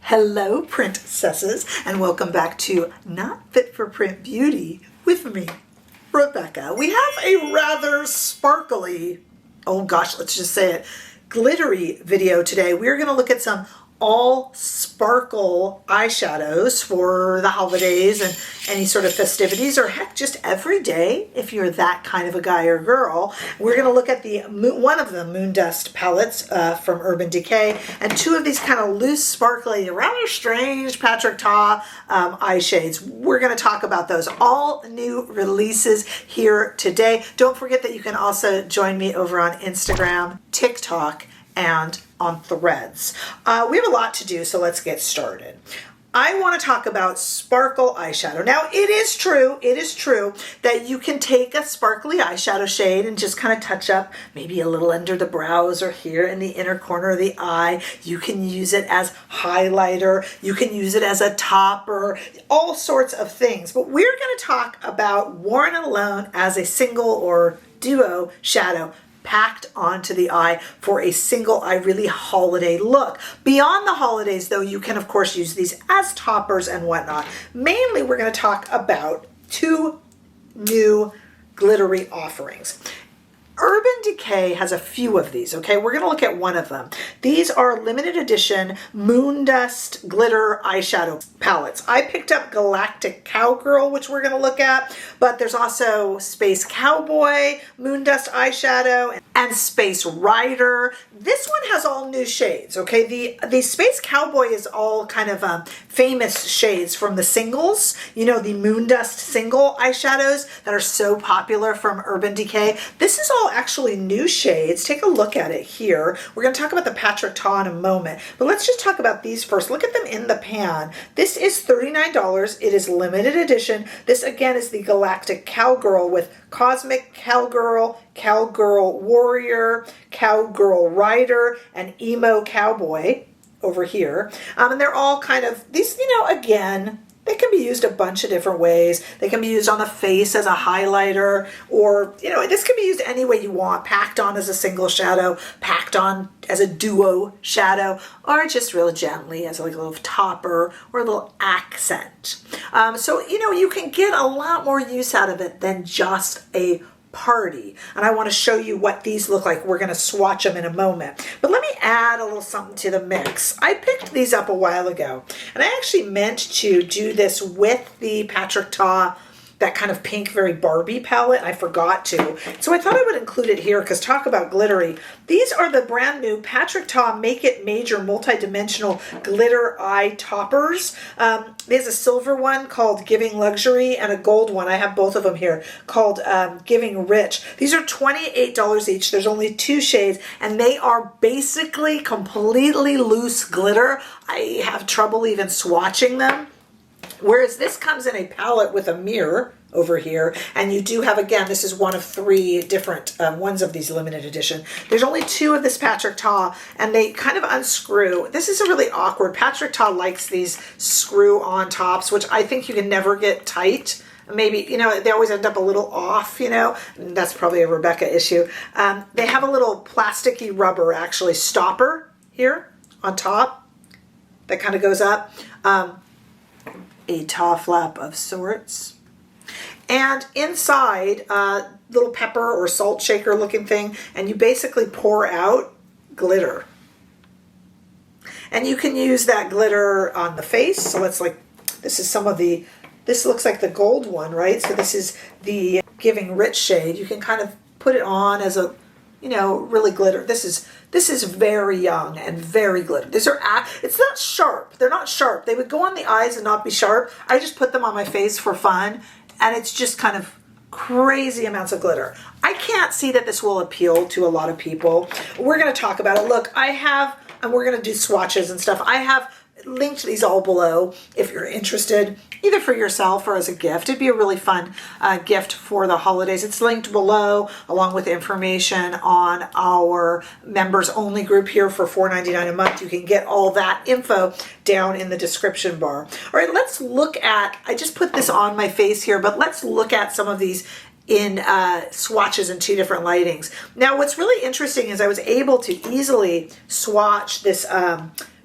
Hello, princesses, and welcome back to Not Fit for Print Beauty with me, Rebecca. We have a rather sparkly, oh gosh, let's just say it, glittery video today. We're going to look at some all sparkle eyeshadows for the holidays and any sort of festivities, or heck, just every day if you're that kind of a guy or girl. We're going to look at one of the Moondust palettes from Urban Decay, and two of these kind of loose, sparkly, rather strange Patrick Ta eye shades. We're going to talk about those. All new releases here today. Don't forget that you can also join me over on Instagram, TikTok, and on Threads. We have a lot to do, so let's get started. I want to talk about sparkle eyeshadow. Now, it is true that you can take a sparkly eyeshadow shade and just kind of touch up maybe a little under the brows or here in the inner corner of the eye. You can use it as highlighter. You can use it as a topper, all sorts of things. But we're going to talk about worn alone as a single or duo shadow packed onto the eye for a single eye, really holiday look. Beyond the holidays, though, you can of course use these as toppers and whatnot. Mainly, we're going to talk about two new glittery offerings. Urban Decay has a few of these, okay? We're going to look at one of them. These are limited edition Moondust glitter eyeshadow palettes. I picked up Galactic Cowgirl, which we're going to look at, but there's also Space Cowboy Moondust eyeshadow and Space Rider. This one has all new shades, okay? The Space Cowboy is all kind of famous shades from the singles, you know, the Moondust single eyeshadows that are so popular from Urban Decay. This is all actually new shades. Take a look at it here. We're going to talk about the Patrick Ta in a moment, but let's just talk about these first. Look at them in the pan. This is $39. It is limited edition. This again is the Galactic Cowgirl with Cosmic Cowgirl, Cowgirl Warrior, Cowgirl Rider, and Emo Cowboy over here. And they're all kind of, these, you know, again, they can be used a bunch of different ways. They can be used on the face as a highlighter, or, you know, this can be used any way you want, packed on as a single shadow, packed on as a duo shadow, or just real gently as like a little topper or a little accent. So, you know, you can get a lot more use out of it than just a party. And I want to show you what these look like. We're going to swatch them in a moment. But let me add a little something to the mix. I picked these up a while ago, and I actually meant to do this with the Patrick Ta, that kind of pink, very Barbie palette. I forgot to. So I thought I would include it here because talk about glittery. These are the brand new Patrick Ta Make It Major multi-dimensional glitter eye toppers. There's a silver one called Giving Luxury and a gold one. I have both of them here called Giving Rich. These are $28 each. There's only two shades, and they are basically completely loose glitter. I have trouble even swatching them. Whereas this comes in a palette with a mirror over here, and you do have, again, this is one of three different ones of these limited edition. There's only two of this Patrick Ta, and they kind of unscrew. This is a really awkward. Patrick Ta likes these screw-on tops, which I think you can never get tight. Maybe, you know, they always end up a little off, you know. That's probably a Rebecca issue. They have a little plasticky rubber, actually, stopper here on top that kind of goes up. A Ta flap of sorts, and inside little pepper or salt shaker looking thing, and you basically pour out glitter, and you can use that glitter on the face. So it's like, this is some of the, this looks like the gold one, right? So this is the Giving Rich shade. You can kind of put it on as a, you know, really glitter. This is very young and very glitter. These are, it's not sharp. They're not sharp. They would go on the eyes and not be sharp. I just put them on my face for fun, and it's just kind of crazy amounts of glitter. I can't see that this will appeal to a lot of people. We're going to talk about it. Look, I have, and we're going to do swatches and stuff. I have linked these all below if you're interested, either for yourself or as a gift. It'd be a really fun gift for the holidays. It's linked below along with information on our members only group here for $4.99 a month. You can get all that info down in the description bar. All right, let's look at, I just put this on my face here, but let's look at some of these in swatches in two different lightings. Now, what's really interesting is I was able to easily swatch this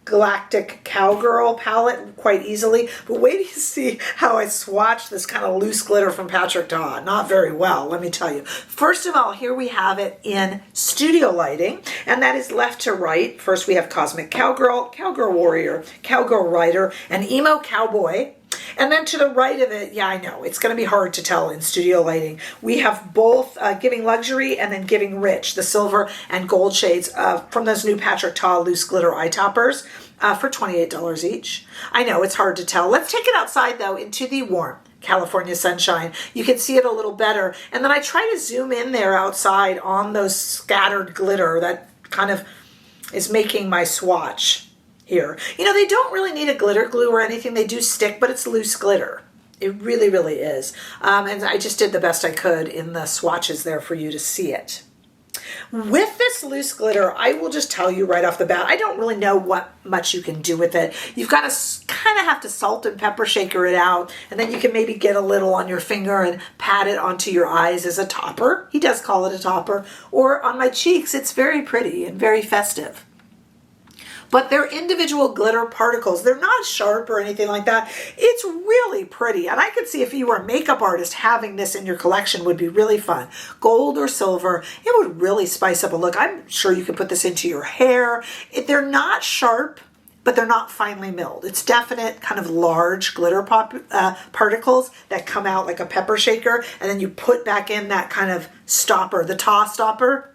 Galactic Cowgirl palette quite easily. But wait till you see how I swatch this kind of loose glitter from Patrick Ta. Not very well, let me tell you. First of all, here we have it in studio lighting, and that is left to right. First we have Cosmic Cowgirl, Cowgirl Warrior, Cowgirl Rider, and Emo Cowboy. And then to the right of it, yeah, I know, it's going to be hard to tell in studio lighting. We have both Giving Luxury and then Giving Rich, the silver and gold shades from those new Patrick Ta loose glitter eye toppers for $28 each. I know, it's hard to tell. Let's take it outside, though, into the warm California sunshine. You can see it a little better. And then I try to zoom in there outside on those scattered glitter that kind of is making my swatch here. You know, they don't really need a glitter glue or anything. They do stick, but it's loose glitter. It really, really is. And I just did the best I could in the swatches there for you to see it. With this loose glitter, I will just tell you right off the bat, I don't really know what much you can do with it. You've got to kind of have to salt and pepper shaker it out, and then you can maybe get a little on your finger and pat it onto your eyes as a topper. He does call it a topper. Or on my cheeks, it's very pretty and very festive. But they're individual glitter particles. They're not sharp or anything like that. It's really pretty. And I could see if you were a makeup artist, having this in your collection would be really fun. Gold or silver, it would really spice up a look. I'm sure you could put this into your hair. They're not sharp, but they're not finely milled. It's definite kind of large glitter particles that come out like a pepper shaker. And then you put back in that kind of stopper, the Ta stopper,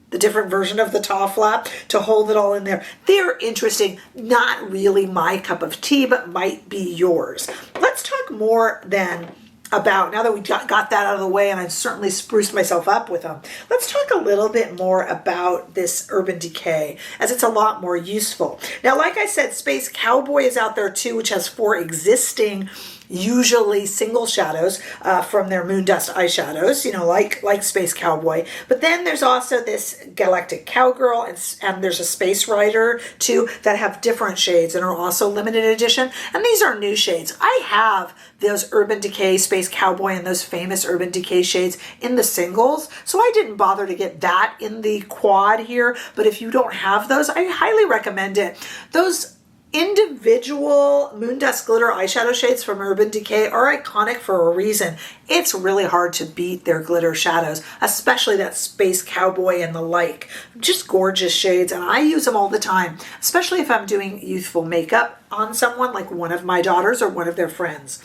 the different version of the Ta flap to hold it all in there. They're interesting. Not really my cup of tea, but might be yours. Let's talk more then about, now that we got that out of the way and I've certainly spruced myself up with them, let's talk a little bit more about this Urban Decay, as it's a lot more useful. Now, like I said, Space Cowboy is out there too, which has 4 existing usually single shadows from their Moondust eyeshadows, you know, like Space Cowboy. But then there's also this Galactic Cowgirl, and there's a Space Rider too that have different shades and are also limited edition. And these are new shades. I have those Urban Decay Space Cowboy and those famous Urban Decay shades in the singles, so I didn't bother to get that in the quad here. But if you don't have those, I highly recommend it. Those individual Moondust glitter eyeshadow shades from Urban Decay are iconic for a reason. It's really hard to beat their glitter shadows, especially that Space Cowboy and the like. Just gorgeous shades, and I use them all the time, especially if I'm doing youthful makeup on someone like one of my daughters or one of their friends.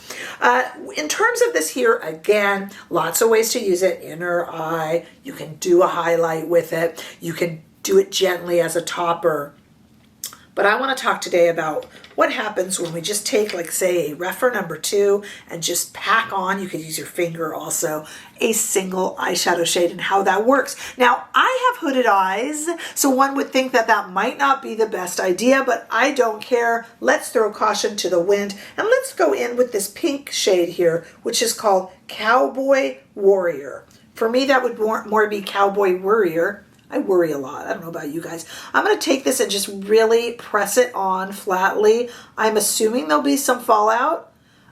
In terms of this here, again, lots of ways to use it. Inner eye, you can do a highlight with it. You can do it gently as a topper. But I want to talk today about what happens when we just take, like, say, a Refer number 2 and just pack on, you could use your finger also, a single eyeshadow shade and how that works. Now, I have hooded eyes, so one would think that that might not be the best idea, but I don't care. Let's throw caution to the wind, and let's go in with this pink shade here, which is called Cowboy Warrior. For me, that would more be Cowboy Warrior. I worry a lot. I don't know about you guys. I'm going to take this and just really press it on flatly. I'm assuming there'll be some fallout.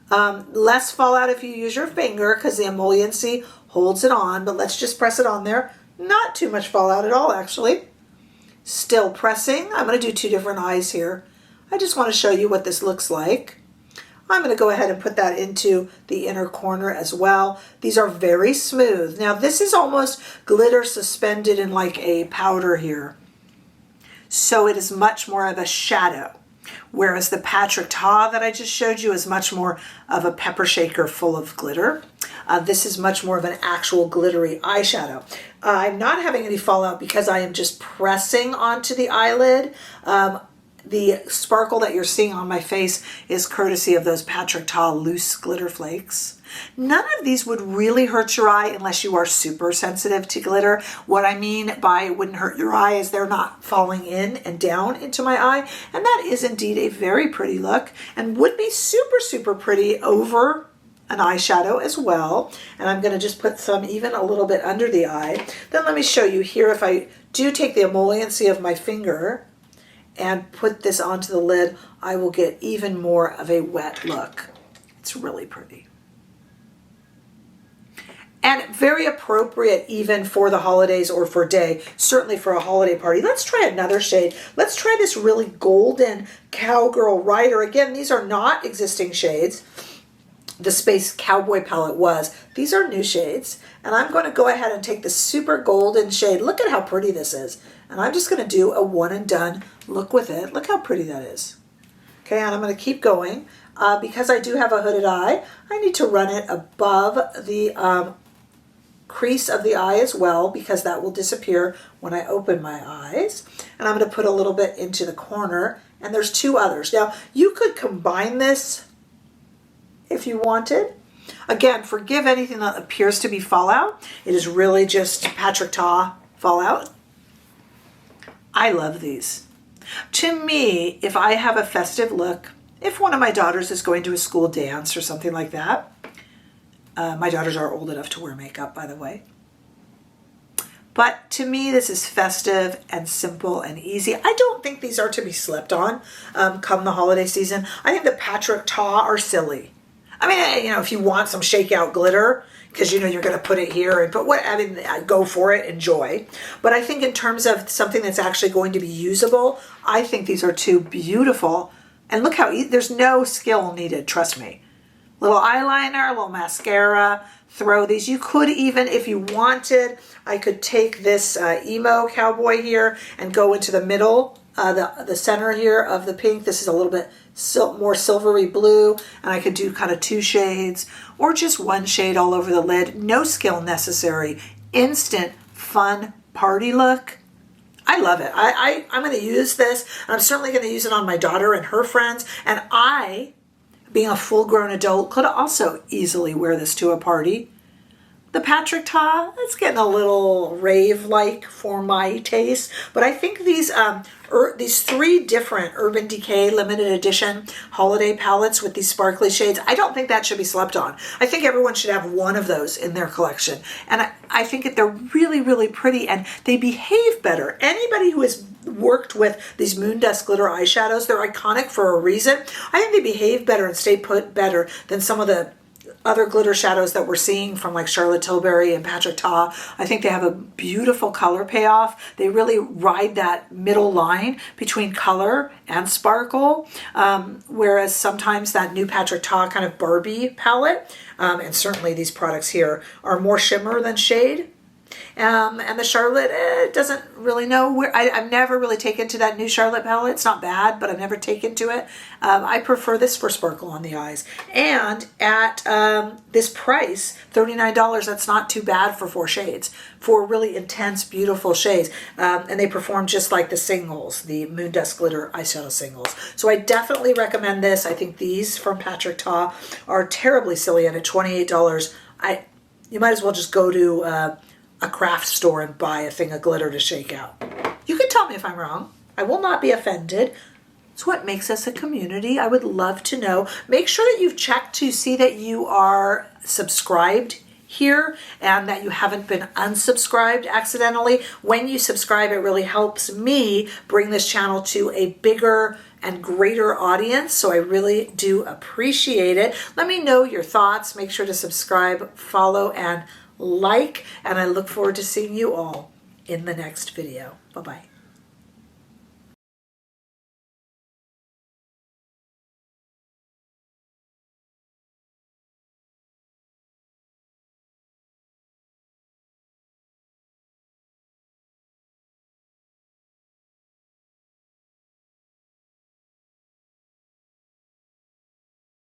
Less fallout if you use your finger because the emolliency holds it on, but let's just press it on there. Not too much fallout at all, actually. Still pressing. I'm going to do 2 different eyes here. I just want to show you what this looks like. I'm going to go ahead and put that into the inner corner as well. These are very smooth. Now, this is almost glitter suspended in like a powder here. So it is much more of a shadow. Whereas the Patrick Ta that I just showed you is much more of a pepper shaker full of glitter. This is much more of an actual glittery eyeshadow. I'm not having any fallout because I am just pressing onto the eyelid. The sparkle that you're seeing on my face is courtesy of those Patrick Ta loose glitter flakes. None of these would really hurt your eye unless you are super sensitive to glitter. What I mean by it wouldn't hurt your eye is they're not falling in and down into my eye. And that is indeed a very pretty look and would be super, super pretty over an eyeshadow as well. And I'm going to just put some even a little bit under the eye. Then let me show you here, if I do take the emolliency of my finger and put this onto the lid, I will get even more of a wet look. It's really pretty. And very appropriate even for the holidays or for day, certainly for a holiday party. Let's try another shade. Let's try this really golden Cowgirl Rider. Again, these are not existing shades. The Space Cowboy palette was. These are new shades. And I'm going to go ahead and take the super golden shade. Look at how pretty this is. And I'm just going to do a one and done look with it. Look how pretty that is. Okay, and I'm going to keep going. Because I do have a hooded eye, I need to run it above the crease of the eye as well, because that will disappear when I open my eyes. And I'm going to put a little bit into the corner. And there's two others. Now, you could combine this if you wanted. Again, forgive anything that appears to be fallout. It is really just Patrick Ta fallout. I love these. To me, if I have a festive look, if one of my daughters is going to a school dance or something like that, my daughters are old enough to wear makeup, by the way. But to me, this is festive and simple and easy. I don't think these are to be slept on come the holiday season. I think the Patrick Ta are silly. I mean, you know, if you want some shakeout glitter, because you know you're going to put it here, and but what I mean, go for it, enjoy. But I think in terms of something that's actually going to be usable, I think these are two beautiful. And look how there's no skill needed, trust me. Little eyeliner, little mascara, throw these. You could even, if you wanted, I could take this emo cowboy here and go into the middle, the center here of the pink. This is a little bit more silvery blue, and I could do kind of two shades or just one shade all over the lid. No skill necessary. Instant, fun party look. I love it. I'm going to use this, and I'm certainly going to use it on my daughter and her friends, and I, being a full-grown adult, could also easily wear this to a party. The Patrick Ta, it's getting a little rave-like for my taste, but I think these three different Urban Decay limited edition holiday palettes with these sparkly shades, I don't think that should be slept on. I think everyone should have one of those in their collection, and I think that they're really, really pretty, and they behave better. Anybody who has worked with these Moondust glitter eyeshadows, they're iconic for a reason. I think they behave better and stay put better than some of the other glitter shadows that we're seeing from like Charlotte Tilbury and Patrick Ta. I think they have a beautiful color payoff. They really ride that middle line between color and sparkle, whereas sometimes that new Patrick Ta kind of Barbie palette, and certainly these products here, are more shimmer than shade. And the Charlotte doesn't really know where. I've never really taken to that new Charlotte palette. It's not bad, but I've never taken to it. I prefer this for sparkle on the eyes. And at this price, $39, that's not too bad for 4 shades. 4 really intense, beautiful shades. And they perform just like the singles, the Moondust Glitter eyeshadow singles. So I definitely recommend this. I think these from Patrick Ta are terribly silly, and at $28, you might as well just go to a craft store and buy a thing of glitter to shake out. You can tell me if I'm wrong. I will not be offended. It's what makes us a community. I would love to know. Make sure that you've checked to see that you are subscribed here and that you haven't been unsubscribed accidentally. When you subscribe, it really helps me bring this channel to a bigger and greater audience, so I really do appreciate it. Let me know your thoughts. Make sure to subscribe, follow, and like, and I look forward to seeing you all in the next video. Bye-bye.